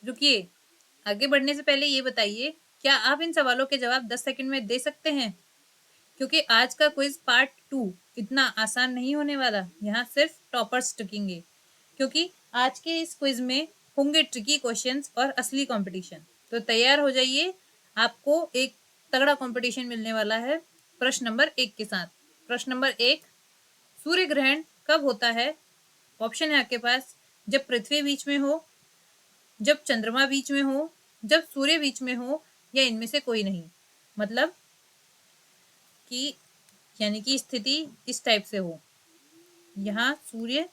रुकिए, आगे बढ़ने से पहले ये बताइए, क्या आप इन सवालों के जवाब 10 सेकंड में दे सकते हैं? क्योंकि आज का क्विज पार्ट 2 इतना आसान नहीं होने वाला। यहाँ सिर्फ टॉपर्स टिकेंगे, क्योंकि आज के इस क्विज में होंगे ट्रिकी क्वेश्चंस और असली कंपटीशन। तो तैयार हो जाइए, आपको एक तगड़ा कंपटीशन मिलने वाला है प्रश्न नंबर 1 के साथ। प्रश्न नंबर 1, सूर्य ग्रहण कब होता है? ऑप्शन है आपके पास, जब पृथ्वी बीच में हो, जब चंद्रमा बीच में हो, जब सूर्य बीच में हो, या इनमें से कोई नहीं। मतलब कि यानी कि स्थिति इस टाइप से हो, यहाँ सूर्य,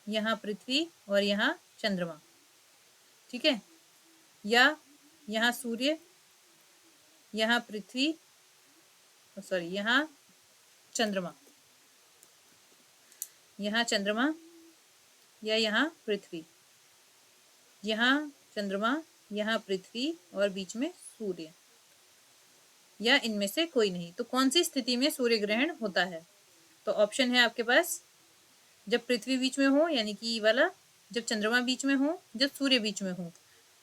यहाँ पृथ्वी और यहाँ चंद्रमा, ठीक है? या यहाँ सूर्य, यहाँ पृथ्वी, सॉरी यहाँ चंद्रमा, यहाँ चंद्रमा या यहाँ पृथ्वी, यहाँ चंद्रमा, यहाँ पृथ्वी और बीच में सूर्य, या इनमें से कोई नहीं। तो कौन सी स्थिति में सूर्य ग्रहण होता है? तो ऑप्शन है आपके पास, जब पृथ्वी बीच में हो यानी कि ये वाला, जब चंद्रमा बीच में हो, जब सूर्य बीच में हो।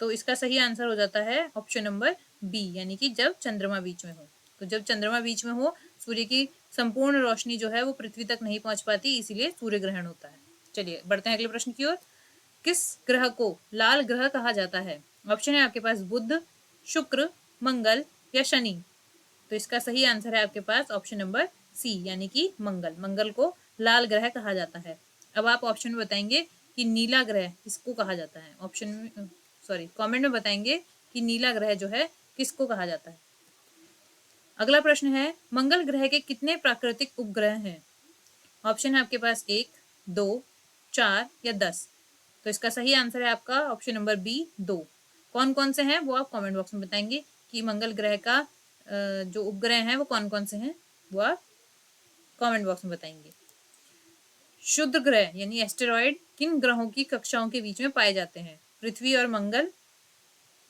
तो इसका सही आंसर हो जाता है ऑप्शन नंबर बी, यानी कि जब चंद्रमा बीच में हो। तो जब चंद्रमा बीच में हो, सूर्य की संपूर्ण रोशनी जो है वो पृथ्वी तक नहीं पहुंच पाती, इसीलिए सूर्य ग्रहण होता है। चलिए बढ़ते हैं अगले प्रश्न की ओर। किस ग्रह को लाल ग्रह कहा जाता है? ऑप्शन है आपके पास, बुध, शुक्र, मंगल या शनि। तो इसका सही आंसर है आपके पास ऑप्शन नंबर सी, यानी कि मंगल। मंगल को लाल ग्रह कहा जाता है। अब आप ऑप्शन में बताएंगे कि नीला ग्रह किसको कहा जाता है। ऑप्शन में, सॉरी, कमेंट में बताएंगे कि नीला ग्रह जो है किसको कहा जाता है। अगला प्रश्न है, मंगल ग्रह के कितने प्राकृतिक उपग्रह हैं? ऑप्शन है आपके पास 1, 2, 4 या 10। तो इसका सही आंसर है आपका ऑप्शन नंबर बी, 2। कौन कौन से हैं वो आप कमेंट बॉक्स में बताएंगे कि मंगल ग्रह का जो उपग्रह हैं वो कौन कौन से हैं, वो आप कमेंट बॉक्स में बताएंगे। शुद्ध ग्रह यानी एस्टेरॉइड किन ग्रहों की कक्षाओं के बीच में पाए जाते हैं? पृथ्वी और मंगल,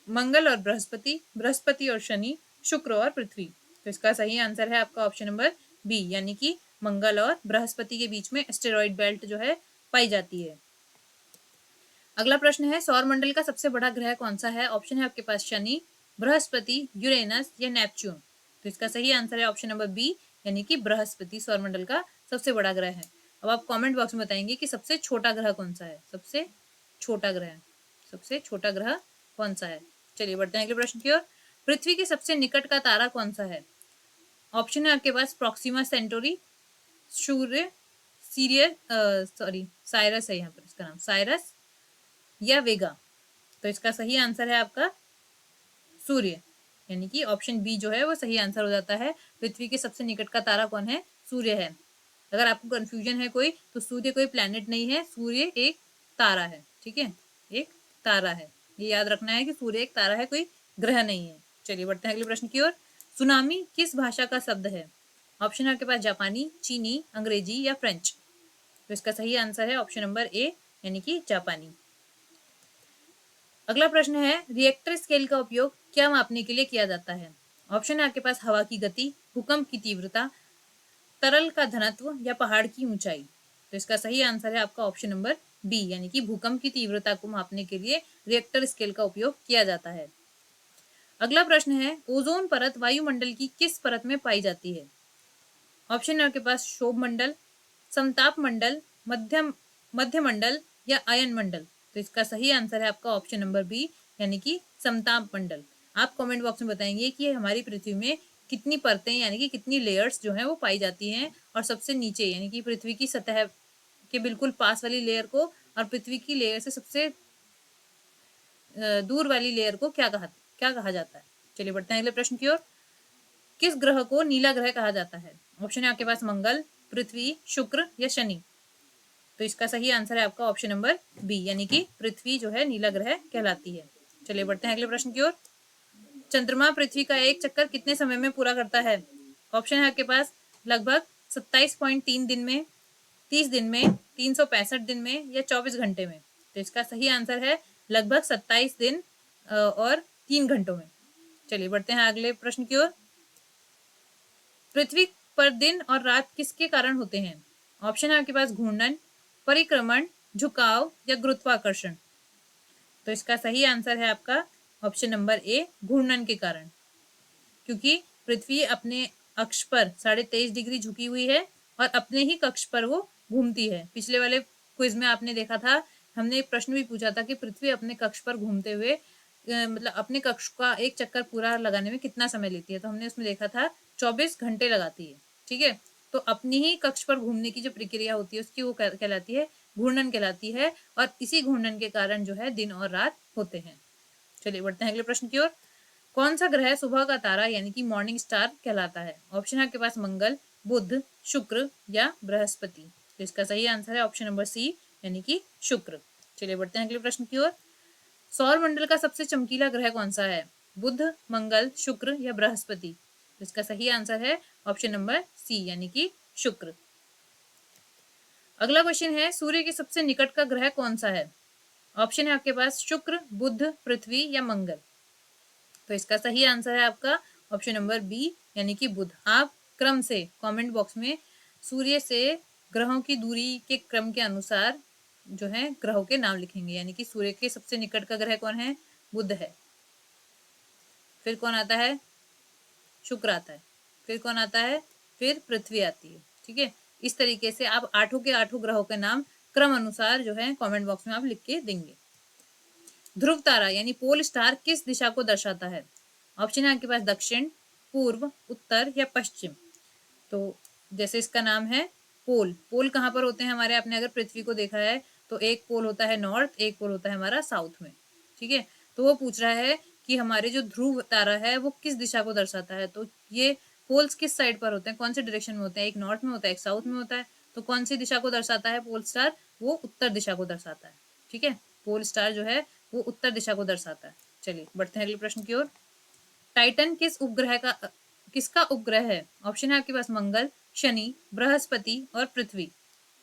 मंगल और बृहस्पति, बृहस्पति और शनि, शुक्र और पृथ्वी। तो इसका सही आंसर है आपका ऑप्शन नंबर बी, यानी कि मंगल और बृहस्पति के बीच में एस्टेरॉइड बेल्ट जो है पाई जाती है। अगला प्रश्न है, सौर मंडल का सबसे बड़ा ग्रह कौन सा है? ऑप्शन है आपके पास शनि, बृहस्पति, यूरेनस या नेपच्यून। तो इसका सही आंसर है ऑप्शन नंबर बी, यानी कि बृहस्पति सौर मंडल का सबसे बड़ा ग्रह है। अब आप कमेंट बॉक्स में बताएंगे कि सबसे छोटा ग्रह कौन सा है। सबसे छोटा ग्रह, सबसे छोटा ग्रह कौन सा है? चलिए बढ़ते हैं अगले प्रश्न की ओर। पृथ्वी के सबसे निकट का तारा कौन सा है? ऑप्शन है आपके पास, प्रोक्सिमा सेंटोरी, सूर्य, सीरियस, सॉरी साइरस है यहाँ पर, इसका नाम साइरस या वेगा। तो इसका सही आंसर है आपका सूर्य, यानी कि ऑप्शन बी जो है वो सही आंसर हो जाता है। पृथ्वी के सबसे निकट का तारा कौन है? सूर्य है। अगर आपको कंफ्यूजन है कोई, तो सूर्य कोई प्लैनेट नहीं है, सूर्य एक तारा है, ठीक है? एक तारा है, ये याद रखना है कि सूर्य एक तारा है, कोई ग्रह नहीं है। चलिए बढ़ते हैं अगले प्रश्न की ओर। सुनामी किस भाषा का शब्द है? ऑप्शन है आपके पास, जापानी, चीनी, अंग्रेजी या फ्रेंच। तो इसका सही आंसर है ऑप्शन नंबर ए, यानी कि जापानी। अगला प्रश्न है, रिएक्टर स्केल का उपयोग क्या मापने के लिए किया जाता है? ऑप्शन है आपके पास, हवा की गति, भूकंप की तीव्रता, तरल का घनत्व या पहाड़ की ऊंचाई। तो इसका सही आंसर है आपका ऑप्शन नंबर बी, यानी कि भूकंप की तीव्रता को मापने के लिए रिएक्टर स्केल का उपयोग किया जाता है। अगला प्रश्न है, ओजोन परत वायुमंडल की किस परत में पाई जाती है? ऑप्शन है आपके पास, शोभ मंडल, समताप मंडल, मध्य मंडल या अयन मंडल। तो इसका सही आंसर है आपका ऑप्शन नंबर बी, यानी कि समताप मंडल। आप कमेंट बॉक्स में बताएंगे कि हमारी पृथ्वी में कितनी परतें यानी कि कितनी लेयर्स जो है वो पाई जाती हैं, और सबसे नीचे यानी कि पृथ्वी की सतह के बिल्कुल पास वाली लेयर को और पृथ्वी की लेयर से सबसे दूर वाली लेयर को क्या कहा जाता है। चलिए बढ़ते हैं अगले प्रश्न की ओर। किस ग्रह को नीला ग्रह कहा जाता है? ऑप्शन है आपके पास, मंगल, पृथ्वी, शुक्र या शनि। तो इसका सही आंसर है आपका ऑप्शन नंबर बी, यानी कि पृथ्वी जो है नीला ग्रह कहलाती है। चलिए बढ़ते हैं अगले प्रश्न की ओर। चंद्रमा पृथ्वी का एक चक्कर कितने समय में पूरा करता है? ऑप्शन है आपके पास, लगभग 27.3 दिन में, 30 दिन में, 365 दिन में या 24 घंटे में। तो इसका सही आंसर है लगभग 27 दिन और 3 घंटों में। चलिए बढ़ते हैं अगले प्रश्न की ओर। पृथ्वी पर दिन और रात किसके कारण होते हैं? ऑप्शन है आपके पास, घूर्णन, परिक्रमण, झुकाव या गुरुत्वाकर्षण। तो इसका सही आंसर है आपका ऑप्शन नंबर ए, घूर्णन के कारण, क्योंकि पृथ्वी अपने अक्ष पर 23.5 डिग्री झुकी हुई है और अपने ही कक्ष पर वो घूमती है। पिछले वाले क्विज में आपने देखा था, हमने एक प्रश्न भी पूछा था कि पृथ्वी अपने कक्ष पर घूमते हुए मतलब अपने कक्ष का एक चक्कर पूरा लगाने में कितना समय लेती है, तो हमने उसमें देखा था 24 घंटे लगाती है। ठीक है, तो अपनी ही कक्ष पर घूमने की जो प्रक्रिया होती है उसकी वो कहलाती है घूर्णन कहलाती है, और इसी घूर्णन के कारण जो है दिन और रात होते हैं। चलिए बढ़ते हैं अगले प्रश्न की ओर। कौन सा ग्रह सुबह का तारा यानी कि मॉर्निंग स्टार कहलाता है? ऑप्शन है आपके पास मंगल, बुध, शुक्र या बृहस्पति। तो इसका सही आंसर है ऑप्शन नंबर सी, यानी कि शुक्र। चलिए बढ़ते हैं अगले प्रश्न की ओर। सौर मंडल का सबसे चमकीला ग्रह कौन सा है? बुध, मंगल, शुक्र या बृहस्पति। तो इसका सही आंसर है ऑप्शन नंबर सी, यानी कि शुक्र। अगला क्वेश्चन है, सूर्य के सबसे निकट का ग्रह कौन सा है? ऑप्शन है आपके पास शुक्र, बुध, पृथ्वी या मंगल। तो इसका सही आंसर है आपका ऑप्शन नंबर बी, यानी कि बुध। आप क्रम से कमेंट बॉक्स में सूर्य से ग्रहों की दूरी के क्रम के अनुसार जो है ग्रहों के नाम लिखेंगे, यानी कि सूर्य के सबसे निकट का ग्रह कौन है? बुध है। फिर कौन आता है? शुक्र आता है। फिर कौन आता है? फिर पृथ्वी आती है। ठीक है, इस तरीके से आप 8 के 8 ग्रहों के नाम क्रम अनुसार जो है कमेंट बॉक्स में आप लिख के देंगे। ध्रुव तारा यानी पोल स्टार किस दिशा को दर्शाता है? ऑप्शन है आपके पास दक्षिण, पूर्व, उत्तर या पश्चिम। तो जैसे इसका नाम है पोल, पोल कहाँ पर होते हैं हमारे? आपने अगर पृथ्वी को देखा है तो एक पोल होता है नॉर्थ, एक पोल होता है हमारा साउथ में। ठीक है, तो वो पूछ रहा है कि हमारे जो ध्रुव तारा है वो किस दिशा को दर्शाता है। तो ये पोल्स किस साइड पर होते हैं, कौन से डायरेक्शन में होते हैं? एक नॉर्थ में होता है, एक साउथ में होता है। तो कौन सी दिशा को दर्शाता है पोल स्टार? वो उत्तर दिशा को दर्शाता है। ठीक है, पोल स्टार जो है वो उत्तर दिशा को दर्शाता है। चलिए बढ़ते हैं अगले प्रश्न की ओर। टाइटन किसका उपग्रह है? ऑप्शन है आपके पास मंगल, शनि, बृहस्पति और पृथ्वी।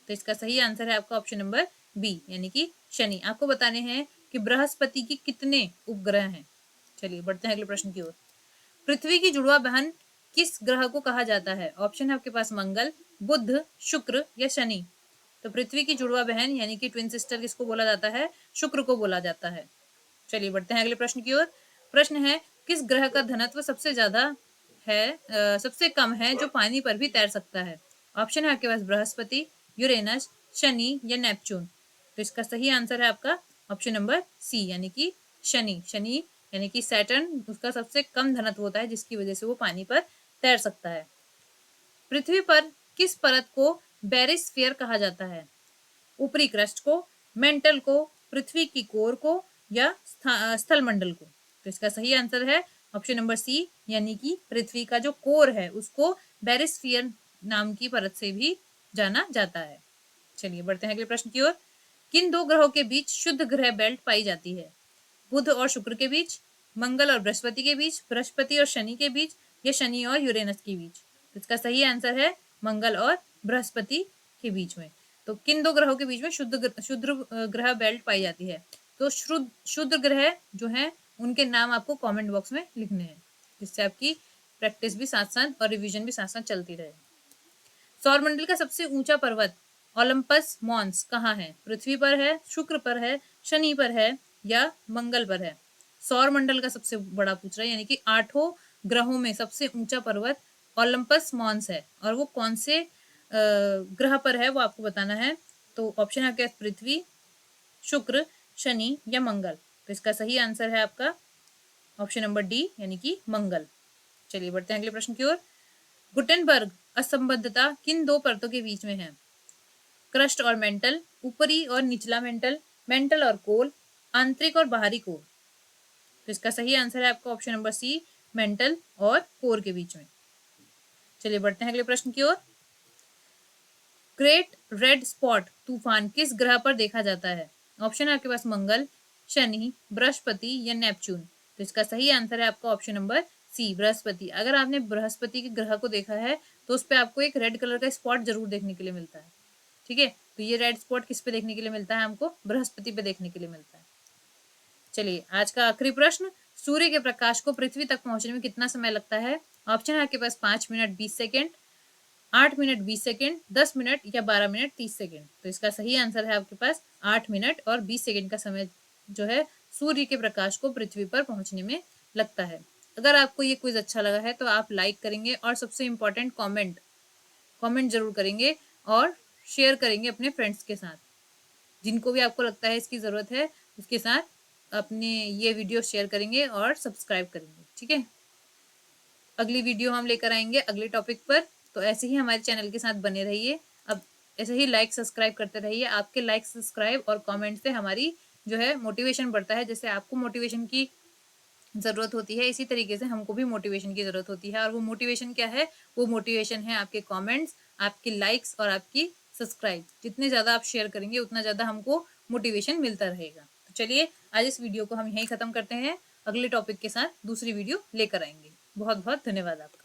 तो इसका सही आंसर है आपका ऑप्शन नंबर बी, यानी कि शनि। आपको बताने हैं कि बृहस्पति की कितने उपग्रह हैं। चलिए बढ़ते हैं अगले प्रश्न की ओर। पृथ्वी की जुड़वा बहन किस ग्रह को कहा जाता है? ऑप्शन है आपके पास मंगल, बुध, शुक्र या शनि। तो पृथ्वी की जुड़वा बहन यानी कि ट्विन सिस्टर किसको बोला जाता है? शुक्र को बोला जाता है। चलिए बढ़ते हैं अगले प्रश्न की ओर। प्रश्न है, किस ग्रह का घनत्व सबसे ज्यादा है सबसे कम है जो पानी पर भी तैर सकता है? ऑप्शन है आपके पास बृहस्पति, यूरेनस, शनि या नेपच्यून। तो इसका सही आंसर है आपका ऑप्शन नंबर सी, यानी कि शनि। शनि यानी कि सैटर्न, उसका सबसे कम घनत्व होता है जिसकी वजह से वो पानी पर तैर सकता है। पृथ्वी पर किस परत को बैरिस्फीयर कहा जाता है? ऊपरी क्रस्ट को, मेंटल को, पृथ्वी की कोर को या स्थल मंडल को। तो इसका सही आंसर है ऑप्शन नंबर सी, यानी कि पृथ्वी का जो कोर है उसको बैरिस्फीयर नाम की परत से भी जाना जाता है। चलिए बढ़ते हैं अगले प्रश्न की ओर। किन दो ग्रहों के बीच शुद्ध ग्रह बेल्ट पाई जाती है? बुध और शुक्र के बीच, मंगल और बृहस्पति के बीच, बृहस्पति और शनि के बीच या शनि और यूरेनस के बीच। तो इसका सही आंसर है मंगल और बृहस्पति के बीच में। तो किन दो ग्रहों के बीच में शुद्ध ग्रह बेल्ट पाई जाती है? तो शुद्ध ग्रह जो है उनके नाम आपको कमेंट बॉक्स में लिखने हैं, जिससे आपकी प्रैक्टिस भी साथ साथ और रिवीजन भी साथ साथ चलती रहे। सौरमंडल का सबसे ऊंचा पर्वत ओलंपस मॉन्स कहाँ है? पृथ्वी पर है, शुक्र पर है, शनि पर है या मंगल पर है? सौरमंडल का सबसे बड़ा पूछ रहा है, यानी कि 8 ग्रहों में सबसे ऊंचा पर्वत ओलंपस मॉन्स है, और वो कौन से ग्रह पर है वो आपको बताना है। तो ऑप्शन है क्या? पृथ्वी, शुक्र, शनि या मंगल। तो इसका सही आंसर है आपका ऑप्शन नंबर डी, यानी कि मंगल। चलिए बढ़ते हैं अगले प्रश्न की ओर। गुटेनबर्ग असंबद्धता किन दो परतों के बीच में है? क्रस्ट और मेंटल, ऊपरी और निचला मेंटल, मेंटल और कोर, आंतरिक और बाहरी कोर। तो इसका सही आंसर है आपका ऑप्शन नंबर सी, मेंटल और कोर के बीच में। चलिए बढ़ते हैं अगले प्रश्न की ओर। ग्रेट रेड स्पॉट तूफान किस ग्रह पर देखा जाता है? ऑप्शन है आपके पास मंगल, शनि, बृहस्पति या नेपच्यून। तो इसका सही आंसर है आपका ऑप्शन नंबर सी, बृहस्पति। अगर आपने बृहस्पति के ग्रह को देखा है तो उस पर आपको एक रेड कलर का स्पॉट जरूर देखने के लिए मिलता है। ठीक है, तो ये रेड स्पॉट किस पे देखने के लिए मिलता है? हमको बृहस्पति पे देखने के लिए मिलता है। चलिए आज का आखिरी प्रश्न, सूर्य के प्रकाश को पृथ्वी तक पहुंचने में कितना समय लगता है? ऑप्शन है आपके पास 5 minute 20 second, 8 minute 20 second, 10 minute या 12 मिनट 30 सेकेंड। तो इसका सही आंसर है आपके पास 8 मिनट और 20 सेकेंड का समय जो है सूर्य के प्रकाश को पृथ्वी पर पहुंचने में लगता है। अगर आपको ये क्विज अच्छा लगा है तो आप लाइक करेंगे और सबसे इम्पोर्टेंट कमेंट जरूर करेंगे और शेयर करेंगे अपने फ्रेंड्स के साथ। जिनको भी आपको लगता है इसकी ज़रूरत है उसके साथ अपने ये वीडियो शेयर करेंगे और सब्सक्राइब करेंगे। ठीक है, अगली वीडियो हम लेकर आएंगे अगले टॉपिक पर। तो ऐसे ही हमारे चैनल के साथ बने रहिए। अब ऐसे ही लाइक सब्सक्राइब करते रहिए। आपके लाइक सब्सक्राइब और कमेंट से हमारी जो है मोटिवेशन बढ़ता है। जैसे आपको मोटिवेशन की ज़रूरत होती है, इसी तरीके से हमको भी मोटिवेशन की ज़रूरत होती है। और वो मोटिवेशन क्या है? वो मोटिवेशन है आपके कमेंट्स, आपके लाइक्स और आपकी सब्सक्राइब। जितने ज़्यादा आप शेयर करेंगे उतना ज़्यादा हमको मोटिवेशन मिलता रहेगा। तो चलिए आज इस वीडियो को हम यहीं ख़त्म करते हैं। अगले टॉपिक के साथ दूसरी वीडियो लेकर आएंगे। बहुत बहुत धन्यवाद आपका।